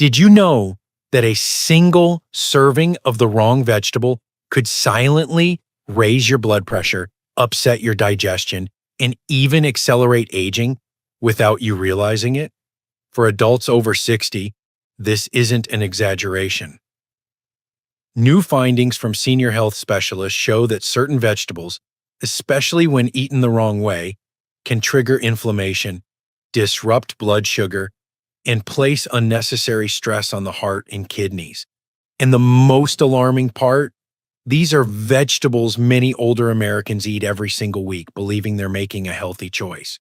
Did you know that a single serving of the wrong vegetable could silently raise your blood pressure, upset your digestion, and even accelerate aging without you realizing it? For adults over 60, this isn't an exaggeration. New findings from senior health specialists show that certain vegetables, especially when eaten the wrong way, can trigger inflammation, disrupt blood sugar, and place unnecessary stress on the heart and kidneys. And the most alarming part, these are vegetables many older Americans eat every single week, believing they're making a healthy choice.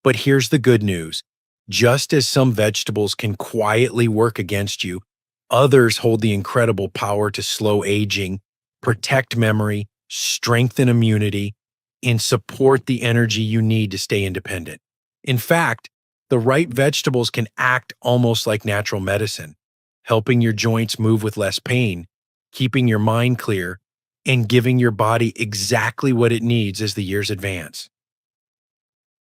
But here's the good news. Just as some vegetables can quietly work against you, others hold the incredible power to slow aging, protect memory, strengthen immunity, and support the energy you need to stay independent. In fact, the right vegetables can act almost like natural medicine, helping your joints move with less pain, keeping your mind clear, and giving your body exactly what it needs as the years advance.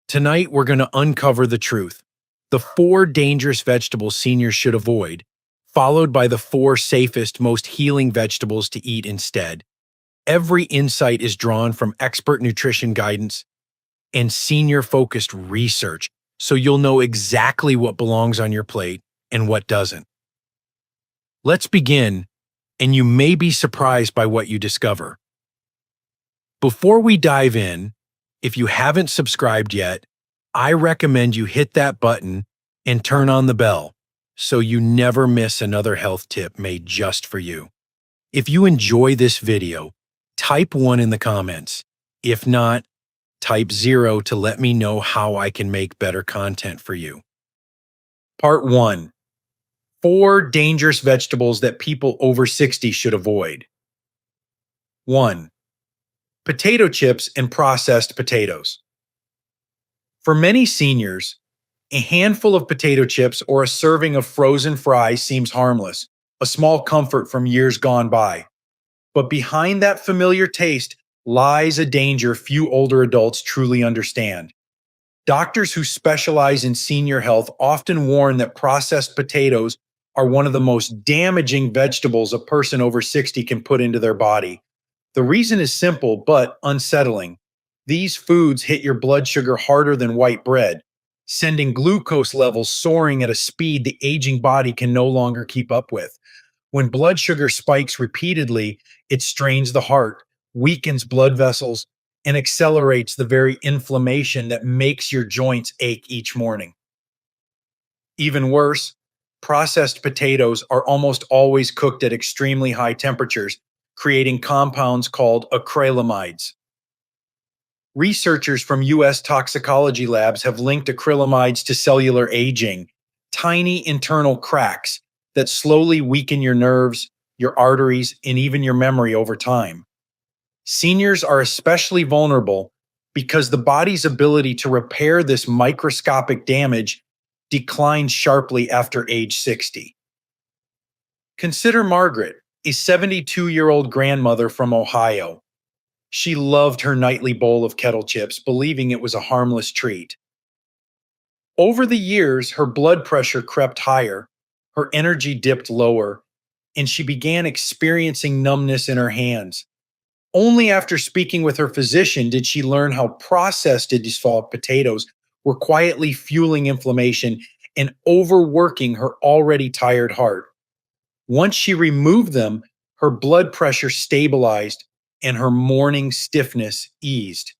Tonight, we're going to uncover the truth, the 4 dangerous vegetables seniors should avoid, followed by the 4 safest, most healing vegetables to eat instead. Every insight is drawn from expert nutrition guidance and senior-focused research, so you'll know exactly what belongs on your plate and what doesn't. Let's begin, and you may be surprised by what you discover. Before we dive in, if you haven't subscribed yet, I recommend you hit that button and turn on the bell so you never miss another health tip made just for you. If you enjoy this video, type 1 in the comments. If not, type 0 to let me know how I can make better content for you. Part 1. 4 dangerous vegetables that people over 60 should avoid. 1. Potato chips and processed potatoes. For many seniors, a handful of potato chips or a serving of frozen fries seems harmless, a small comfort from years gone by. But behind that familiar taste lies a danger few older adults truly understand. Doctors who specialize in senior health often warn that processed potatoes are one of the most damaging vegetables a person over 60 can put into their body. The reason is simple but unsettling. These foods hit your blood sugar harder than white bread, sending glucose levels soaring at a speed the aging body can no longer keep up with. When blood sugar spikes repeatedly, it strains the heart, weakens blood vessels, and accelerates the very inflammation that makes your joints ache each morning. Even worse, processed potatoes are almost always cooked at extremely high temperatures, creating compounds called acrylamides. Researchers from U.S. toxicology labs have linked acrylamides to cellular aging, tiny internal cracks that slowly weaken your nerves, your arteries, and even your memory over time. Seniors are especially vulnerable because the body's ability to repair this microscopic damage declines sharply after age 60. Consider Margaret, a 72-year-old grandmother from Ohio. She loved her nightly bowl of kettle chips, believing it was a harmless treat. Over the years, her blood pressure crept higher, her energy dipped lower, and she began experiencing numbness in her hands. Only after speaking with her physician did she learn how processed default potatoes were quietly fueling inflammation and overworking her already tired heart. Once she removed them, her blood pressure stabilized and her morning stiffness eased.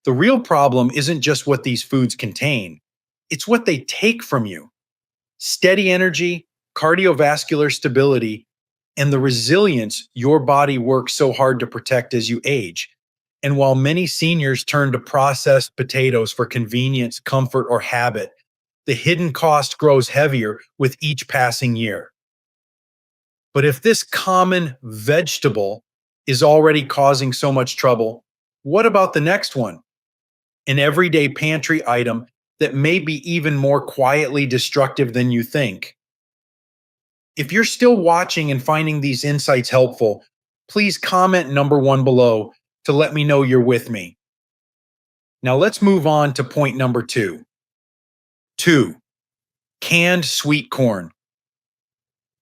The real problem isn't just what these foods contain, it's what they take from you. Steady energy, cardiovascular stability, and the resilience your body works so hard to protect as you age. And while many seniors turn to processed potatoes for convenience, comfort, or habit, the hidden cost grows heavier with each passing year. But if this common vegetable is already causing so much trouble, what about the next one? An everyday pantry item that may be even more quietly destructive than you think. If you're still watching and finding these insights helpful, please comment number 1 below to let me know you're with me. Now let's move on to point number 2. 2. Canned sweet corn.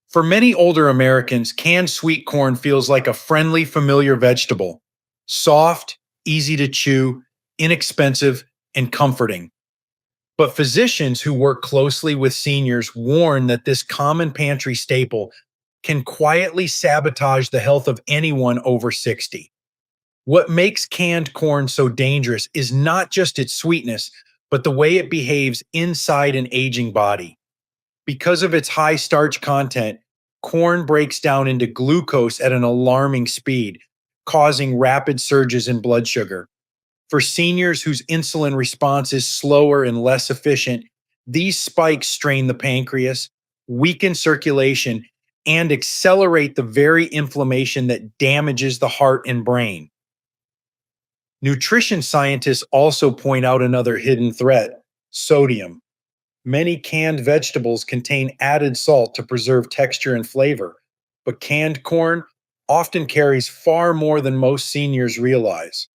For many older Americans, canned sweet corn feels like a friendly, familiar vegetable. Soft, easy to chew, inexpensive, and comforting. But physicians who work closely with seniors warn that this common pantry staple can quietly sabotage the health of anyone over 60. What makes canned corn so dangerous is not just its sweetness, but the way it behaves inside an aging body. Because of its high starch content, corn breaks down into glucose at an alarming speed, causing rapid surges in blood sugar. For seniors whose insulin response is slower and less efficient, these spikes strain the pancreas, weaken circulation, and accelerate the very inflammation that damages the heart and brain. Nutrition scientists also point out another hidden threat: sodium. Many canned vegetables contain added salt to preserve texture and flavor, but canned corn often carries far more than most seniors realize.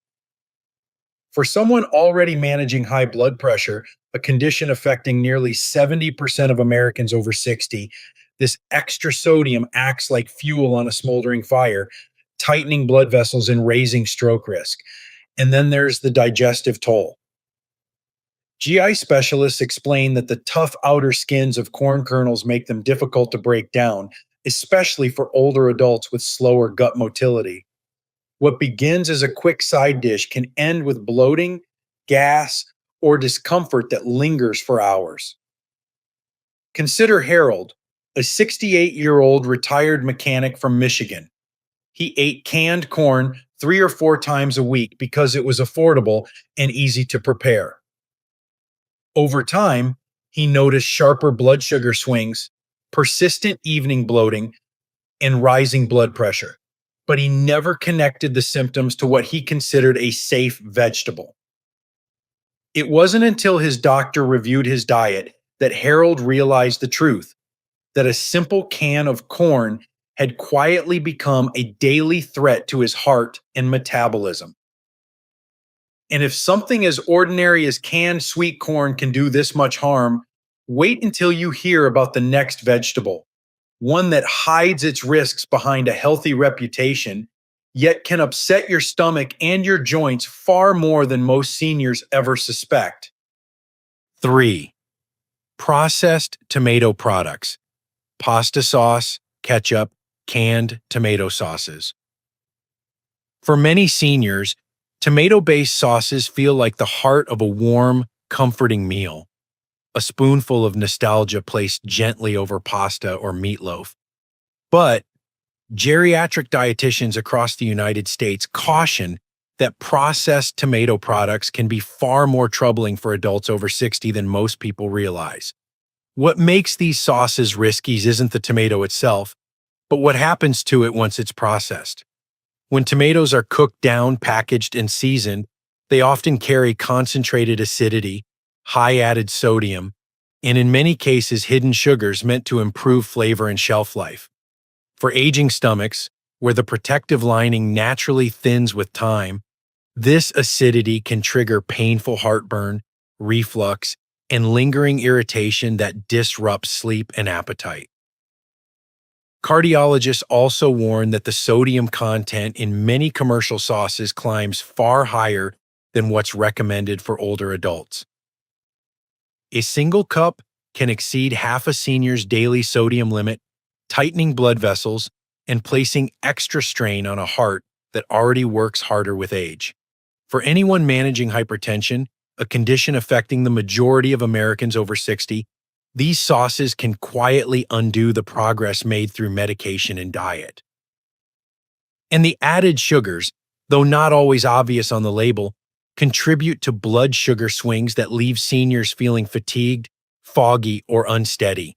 For someone already managing high blood pressure, a condition affecting nearly 70% of Americans over 60, this extra sodium acts like fuel on a smoldering fire, tightening blood vessels and raising stroke risk. And then there's the digestive toll. GI specialists explain that the tough outer skins of corn kernels make them difficult to break down, especially for older adults with slower gut motility. What begins as a quick side dish can end with bloating, gas, or discomfort that lingers for hours. Consider Harold, a 68-year-old retired mechanic from Michigan. He ate canned corn 3 or 4 times a week because it was affordable and easy to prepare. Over time, he noticed sharper blood sugar swings, persistent evening bloating, and rising blood pressure. But he never connected the symptoms to what he considered a safe vegetable. It wasn't until his doctor reviewed his diet that Harold realized the truth: that a simple can of corn had quietly become a daily threat to his heart and metabolism. And if something as ordinary as canned sweet corn can do this much harm, wait until you hear about the next vegetable, one that hides its risks behind a healthy reputation, yet can upset your stomach and your joints far more than most seniors ever suspect. 3. Processed tomato products: pasta sauce, ketchup, canned tomato sauces. For many seniors, tomato-based sauces feel like the heart of a warm, comforting meal, a spoonful of nostalgia placed gently over pasta or meatloaf. But geriatric dietitians across the United States caution that processed tomato products can be far more troubling for adults over 60 than most people realize. What makes these sauces risky isn't the tomato itself, but what happens to it once it's processed. When tomatoes are cooked down, packaged, and seasoned, they often carry concentrated acidity, high added sodium, and in many cases hidden sugars meant to improve flavor and shelf life. For aging stomachs, where the protective lining naturally thins with time, this acidity can trigger painful heartburn, reflux, and lingering irritation that disrupts sleep and appetite. Cardiologists also warn that the sodium content in many commercial sauces climbs far higher than what's recommended for older adults. A single cup can exceed half a senior's daily sodium limit, tightening blood vessels and placing extra strain on a heart that already works harder with age. For anyone managing hypertension, a condition affecting the majority of Americans over 60, these sauces can quietly undo the progress made through medication and diet. And the added sugars, though not always obvious on the label, contribute to blood sugar swings that leave seniors feeling fatigued, foggy, or unsteady.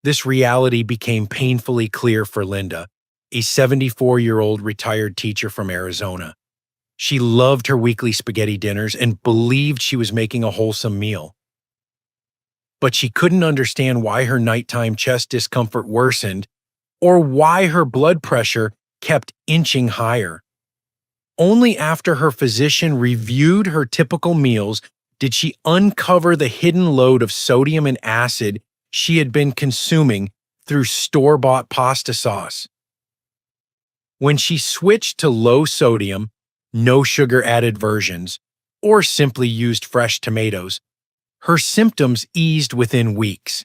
This reality became painfully clear for Linda, a 74-year-old retired teacher from Arizona. She loved her weekly spaghetti dinners and believed she was making a wholesome meal. But she couldn't understand why her nighttime chest discomfort worsened or why her blood pressure kept inching higher. Only after her physician reviewed her typical meals did she uncover the hidden load of sodium and acid she had been consuming through store-bought pasta sauce. When she switched to low sodium, no sugar added versions, or simply used fresh tomatoes, her symptoms eased within weeks.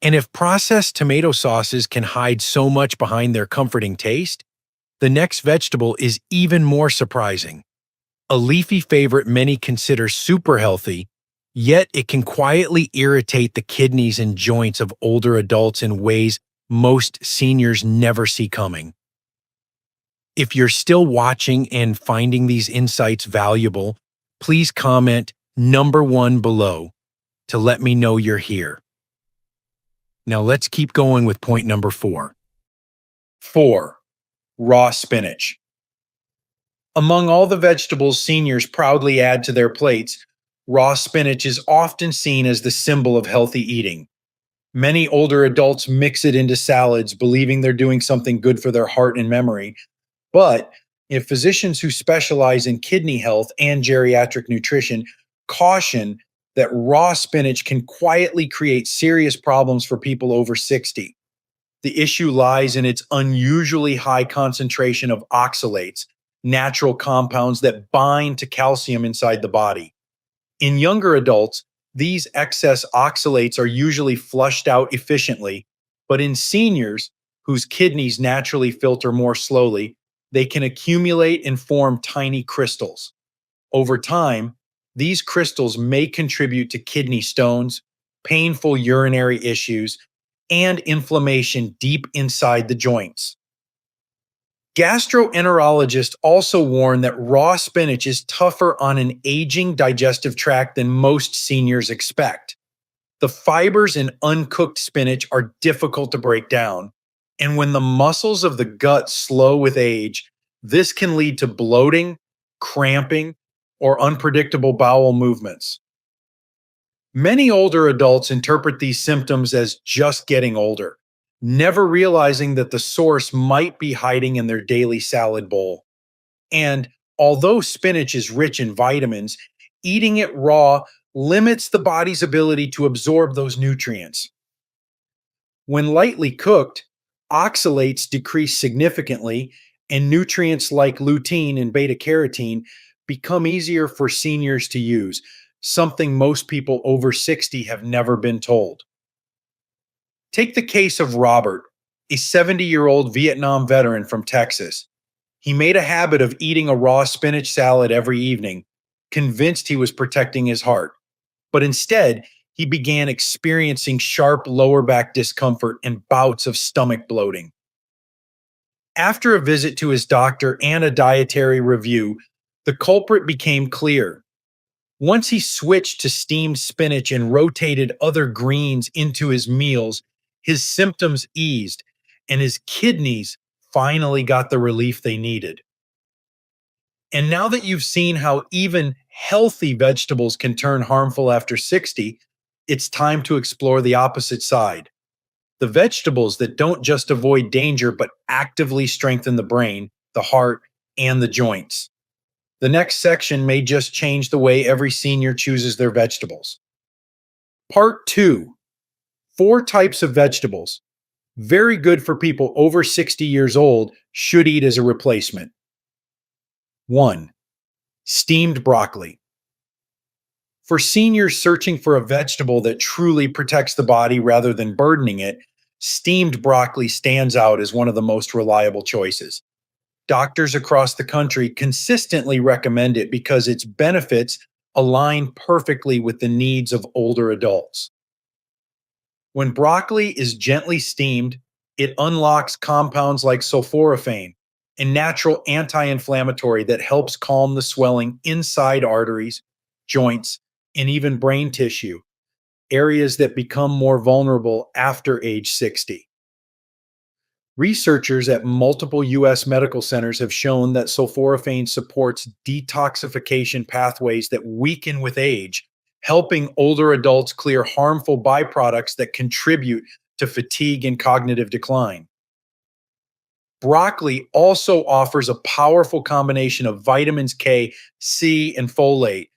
And if processed tomato sauces can hide so much behind their comforting taste, the next vegetable is even more surprising. A leafy favorite many consider super healthy, yet it can quietly irritate the kidneys and joints of older adults in ways most seniors never see coming. If you're still watching and finding these insights valuable, please comment number 1 below to let me know you're here. Now let's keep going with point number 4. 4. Raw spinach. Among all the vegetables seniors proudly add to their plates, raw spinach is often seen as the symbol of healthy eating. Many older adults mix it into salads, believing they're doing something good for their heart and memory. But if physicians who specialize in kidney health and geriatric nutrition caution that raw spinach can quietly create serious problems for people over 60. The issue lies in its unusually high concentration of oxalates, natural compounds that bind to calcium inside the body. In younger adults, these excess oxalates are usually flushed out efficiently, but in seniors, whose kidneys naturally filter more slowly, they can accumulate and form tiny crystals. Over time, these crystals may contribute to kidney stones, painful urinary issues, and inflammation deep inside the joints. Gastroenterologists also warn that raw spinach is tougher on an aging digestive tract than most seniors expect. The fibers in uncooked spinach are difficult to break down, and when the muscles of the gut slow with age, this can lead to bloating, cramping, or unpredictable bowel movements. Many older adults interpret these symptoms as just getting older, never realizing that the source might be hiding in their daily salad bowl. And although spinach is rich in vitamins, eating it raw limits the body's ability to absorb those nutrients. When lightly cooked, oxalates decrease significantly, and nutrients like lutein and beta carotene become easier for seniors to use, something most people over 60 have never been told. Take the case of Robert, a 70-year-old Vietnam veteran from Texas. He made a habit of eating a raw spinach salad every evening, convinced he was protecting his heart. But instead, he began experiencing sharp lower back discomfort and bouts of stomach bloating. After a visit to his doctor and a dietary review, the culprit became clear. Once he switched to steamed spinach and rotated other greens into his meals, his symptoms eased and his kidneys finally got the relief they needed. And now that you've seen how even healthy vegetables can turn harmful after 60, it's time to explore the opposite side. The vegetables that don't just avoid danger but actively strengthen the brain, the heart, and the joints. The next section may just change the way every senior chooses their vegetables. Part 2. 4 types of vegetables. Very good for people over 60 years old, should eat as a replacement. 1. Steamed broccoli. For seniors searching for a vegetable that truly protects the body rather than burdening it, steamed broccoli stands out as one of the most reliable choices. Doctors across the country consistently recommend it because its benefits align perfectly with the needs of older adults. When broccoli is gently steamed, it unlocks compounds like sulforaphane, a natural anti-inflammatory that helps calm the swelling inside arteries, joints, and even brain tissue, areas that become more vulnerable after age 60. Researchers at multiple U.S. medical centers have shown that sulforaphane supports detoxification pathways that weaken with age, helping older adults clear harmful byproducts that contribute to fatigue and cognitive decline. Broccoli also offers a powerful combination of vitamins K, C, and folate.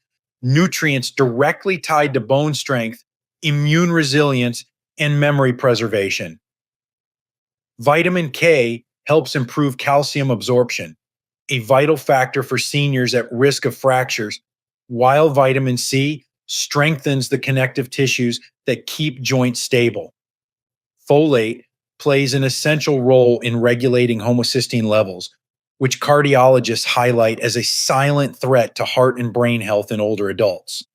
nutrients directly tied to bone strength, immune resilience, and memory preservation. Vitamin K helps improve calcium absorption, a vital factor for seniors at risk of fractures, while vitamin C strengthens the connective tissues that keep joints stable. Folate plays an essential role in regulating homocysteine levels, which cardiologists highlight as a silent threat to heart and brain health in older adults.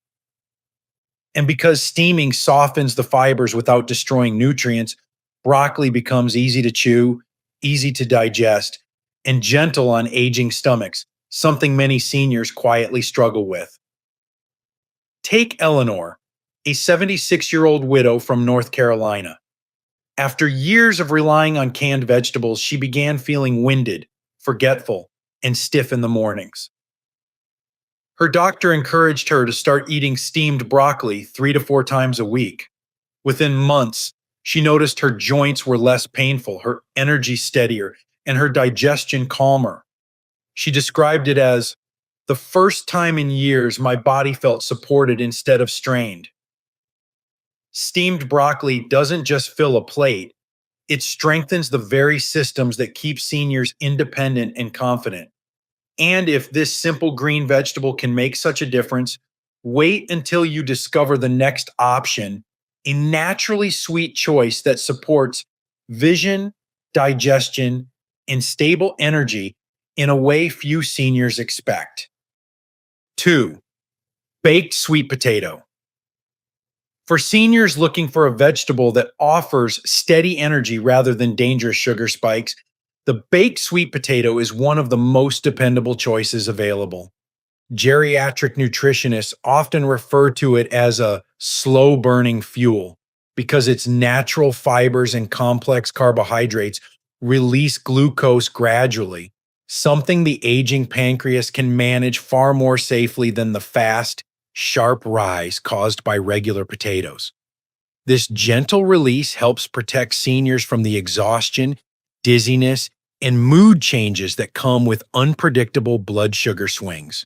And because steaming softens the fibers without destroying nutrients, broccoli becomes easy to chew, easy to digest, and gentle on aging stomachs, something many seniors quietly struggle with. Take Eleanor, a 76-year-old widow from North Carolina. After years of relying on canned vegetables, she began feeling winded, forgetful, and stiff in the mornings. Her doctor encouraged her to start eating steamed broccoli 3 to 4 times a week. Within months, she noticed her joints were less painful, her energy steadier, and her digestion calmer. She described it as the first time in years my body felt supported instead of strained. Steamed broccoli doesn't just fill a plate, it strengthens the very systems that keep seniors independent and confident. And if this simple green vegetable can make such a difference, wait until you discover the next option, a naturally sweet choice that supports vision, digestion, and stable energy in a way few seniors expect. 2. Baked sweet potato. For seniors looking for a vegetable that offers steady energy rather than dangerous sugar spikes, the baked sweet potato is one of the most dependable choices available. Geriatric nutritionists often refer to it as a slow burning fuel because its natural fibers and complex carbohydrates release glucose gradually, something the aging pancreas can manage far more safely than the fast, sharp rise caused by regular potatoes. This gentle release helps protect seniors from the exhaustion, dizziness, and mood changes that come with unpredictable blood sugar swings.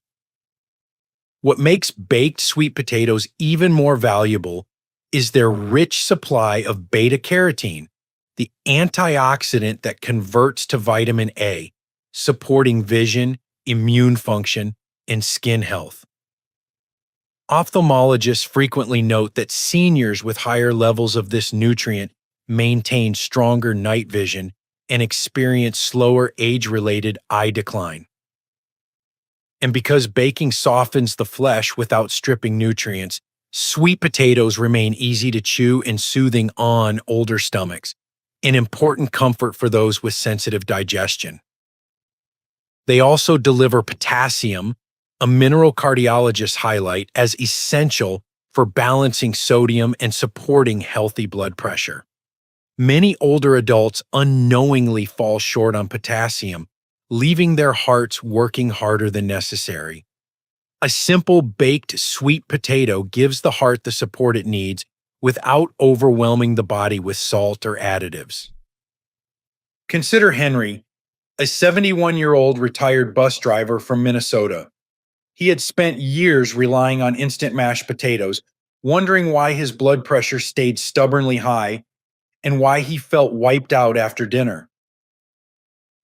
What makes baked sweet potatoes even more valuable is their rich supply of beta carotene, the antioxidant that converts to vitamin A, supporting vision, immune function, and skin health. Ophthalmologists frequently note that seniors with higher levels of this nutrient maintain stronger night vision and experience slower age-related eye decline. And because baking softens the flesh without stripping nutrients, sweet potatoes remain easy to chew and soothing on older stomachs, an important comfort for those with sensitive digestion. They also deliver potassium, a mineral cardiologists highlight as essential for balancing sodium and supporting healthy blood pressure. Many older adults unknowingly fall short on potassium, leaving their hearts working harder than necessary. A simple baked sweet potato gives the heart the support it needs without overwhelming the body with salt or additives. Consider Henry, a 71-year-old retired bus driver from Minnesota. He had spent years relying on instant mashed potatoes, wondering why his blood pressure stayed stubbornly high and why he felt wiped out after dinner.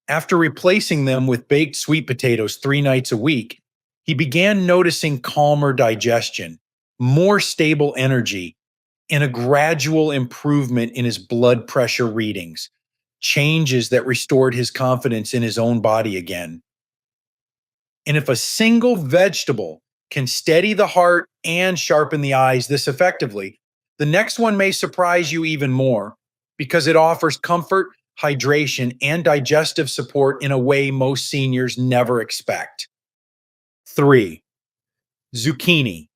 After replacing them with baked sweet potatoes 3 nights a week, he began noticing calmer digestion, more stable energy, and a gradual improvement in his blood pressure readings, changes that restored his confidence in his own body again. And if a single vegetable can steady the heart and sharpen the eyes this effectively, the next one may surprise you even more because it offers comfort, hydration, and digestive support in a way most seniors never expect. 3. Zucchini.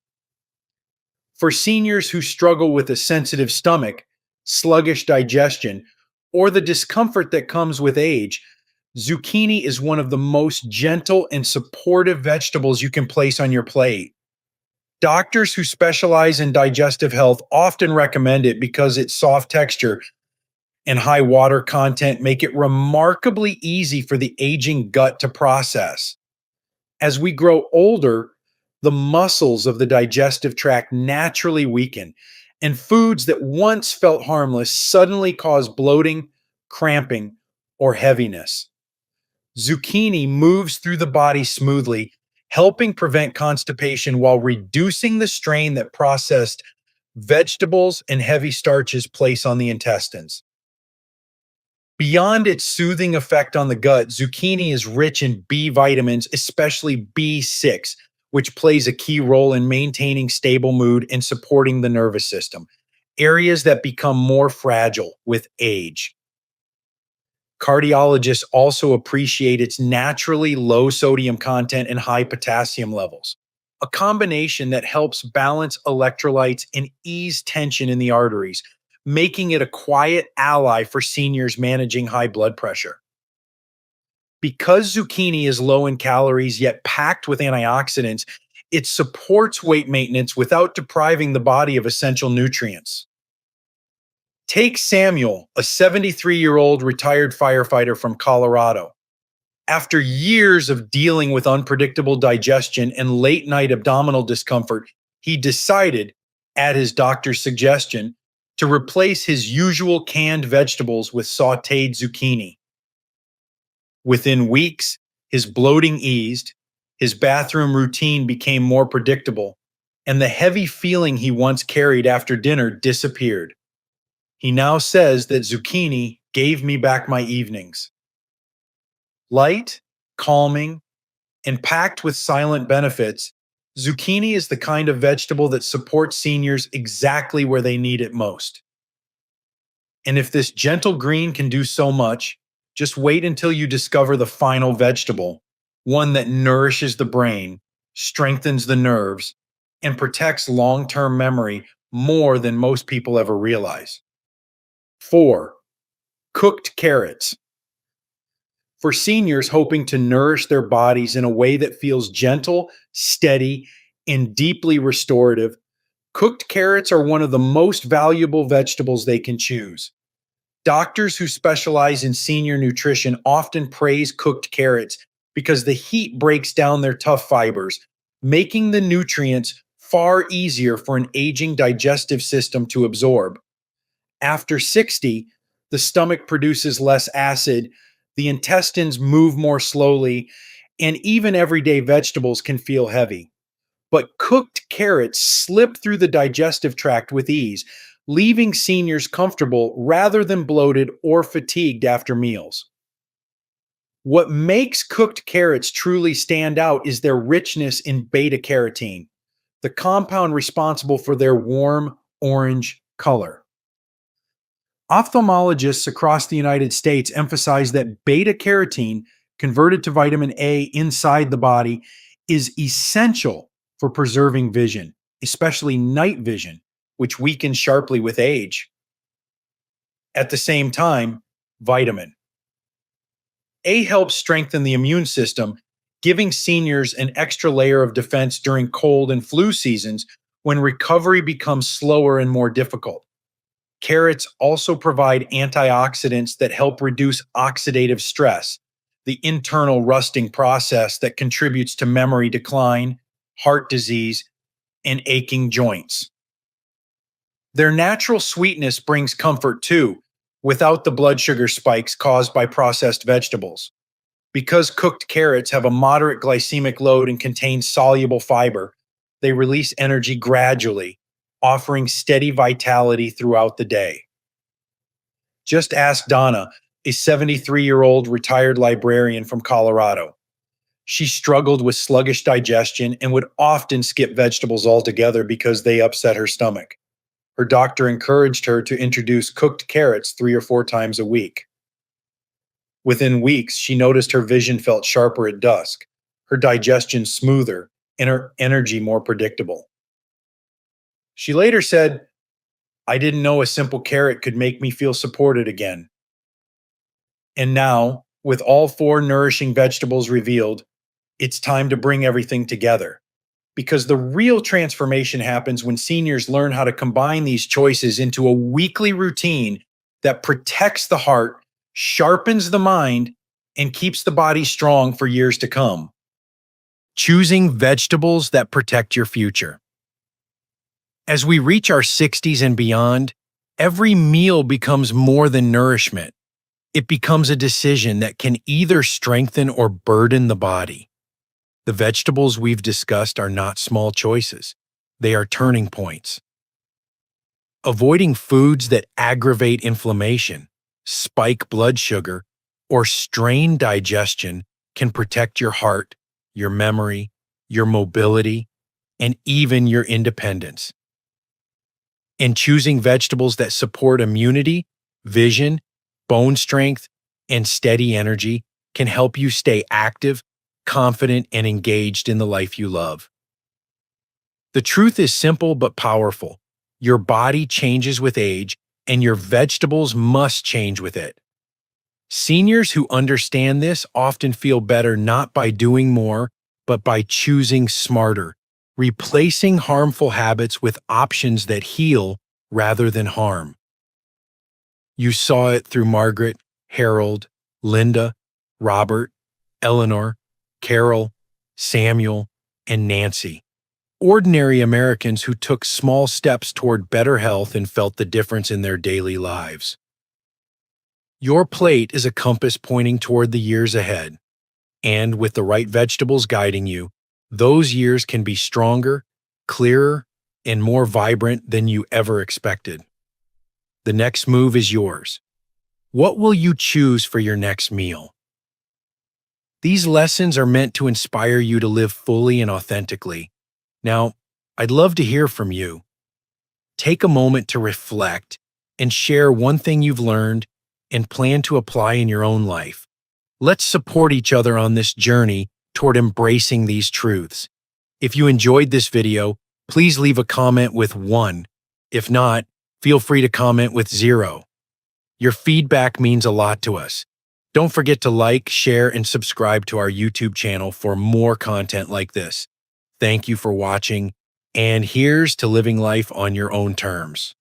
For seniors who struggle with a sensitive stomach, sluggish digestion, or the discomfort that comes with age, zucchini is one of the most gentle and supportive vegetables you can place on your plate. Doctors who specialize in digestive health often recommend it because its soft texture and high water content make it remarkably easy for the aging gut to process. As we grow older, the muscles of the digestive tract naturally weaken, and foods that once felt harmless suddenly cause bloating, cramping, or heaviness. Zucchini moves through the body smoothly, helping prevent constipation while reducing the strain that processed vegetables and heavy starches place on the intestines. Beyond its soothing effect on the gut, zucchini is rich in B vitamins, especially B6, which plays a key role in maintaining stable mood and supporting the nervous system, areas that become more fragile with age. Cardiologists also appreciate its naturally low sodium content and high potassium levels, a combination that helps balance electrolytes and ease tension in the arteries, making it a quiet ally for seniors managing high blood pressure. Because zucchini is low in calories yet packed with antioxidants, it supports weight maintenance without depriving the body of essential nutrients. Take Samuel, a 73-year-old retired firefighter from Colorado. After years of dealing with unpredictable digestion and late night abdominal discomfort, he decided, at his doctor's suggestion, to replace his usual canned vegetables with sauteed zucchini. Within weeks, his bloating eased, his bathroom routine became more predictable, and the heavy feeling he once carried after dinner disappeared. He now says that zucchini gave me back my evenings. Light, calming, and packed with silent benefits, zucchini is the kind of vegetable that supports seniors exactly where they need it most. And if this gentle green can do so much, just wait until you discover the final vegetable, one that nourishes the brain, strengthens the nerves, and protects long-term memory more than most people ever realize. 4. Cooked carrots. For seniors hoping to nourish their bodies in a way that feels gentle, steady, and deeply restorative, cooked carrots are one of the most valuable vegetables they can choose. Doctors who specialize in senior nutrition often praise cooked carrots because the heat breaks down their tough fibers, making the nutrients far easier for an aging digestive system to absorb. After 60, the stomach produces less acid, the intestines move more slowly, and even everyday vegetables can feel heavy. But cooked carrots slip through the digestive tract with ease, leaving seniors comfortable rather than bloated or fatigued after meals. What makes cooked carrots truly stand out is their richness in beta carotene, the compound responsible for their warm orange color. Ophthalmologists across the United States emphasize that beta carotene, converted to vitamin A inside the body, is essential for preserving vision, especially night vision, which weakens sharply with age. At the same time, vitamin A helps strengthen the immune system, giving seniors an extra layer of defense during cold and flu seasons when recovery becomes slower and more difficult. Carrots also provide antioxidants that help reduce oxidative stress, the internal rusting process that contributes to memory decline, heart disease, and aching joints. Their natural sweetness brings comfort too, without the blood sugar spikes caused by processed vegetables. Because cooked carrots have a moderate glycemic load and contain soluble fiber, they release energy gradually, offering steady vitality throughout the day. Just ask Donna, a 73-year-old retired librarian from Colorado. She struggled with sluggish digestion and would often skip vegetables altogether because they upset her stomach. Her doctor encouraged her to introduce cooked carrots 3 or 4 times a week. Within weeks, she noticed her vision felt sharper at dusk, her digestion smoother, and her energy more predictable. She later said, "I didn't know a simple carrot could make me feel supported again." And now, with all 4 nourishing vegetables revealed, it's time to bring everything together. Because the real transformation happens when seniors learn how to combine these choices into a weekly routine that protects the heart, sharpens the mind, and keeps the body strong for years to come. Choosing vegetables that protect your future. As we reach our 60s and beyond, every meal becomes more than nourishment. It becomes a decision that can either strengthen or burden the body. The vegetables we've discussed are not small choices. They are turning points. Avoiding foods that aggravate inflammation, spike blood sugar, or strain digestion can protect your heart, your memory, your mobility, and even your independence. And choosing vegetables that support immunity, vision, bone strength, and steady energy can help you stay active, confident, and engaged in the life you love. The truth is simple but powerful. Your body changes with age, and your vegetables must change with it. Seniors who understand this often feel better not by doing more, but by choosing smarter, replacing harmful habits with options that heal rather than harm. You saw it through Margaret, Harold, Linda, Robert, Eleanor, Carol, Samuel, and Nancy. Ordinary Americans who took small steps toward better health and felt the difference in their daily lives. Your plate is a compass pointing toward the years ahead, and with the right vegetables guiding you, those years can be stronger, clearer, and more vibrant than you ever expected. The next move is yours. What will you choose for your next meal? These lessons are meant to inspire you to live fully and authentically. Now, I'd love to hear from you. Take a moment to reflect and share one thing you've learned and plan to apply in your own life. Let's support each other on this journey toward embracing these truths. If you enjoyed this video, please leave a comment with 1. If not, feel free to comment with 0. Your feedback means a lot to us. Don't forget to like, share, and subscribe to our YouTube channel for more content like this. Thank you for watching, and here's to living life on your own terms.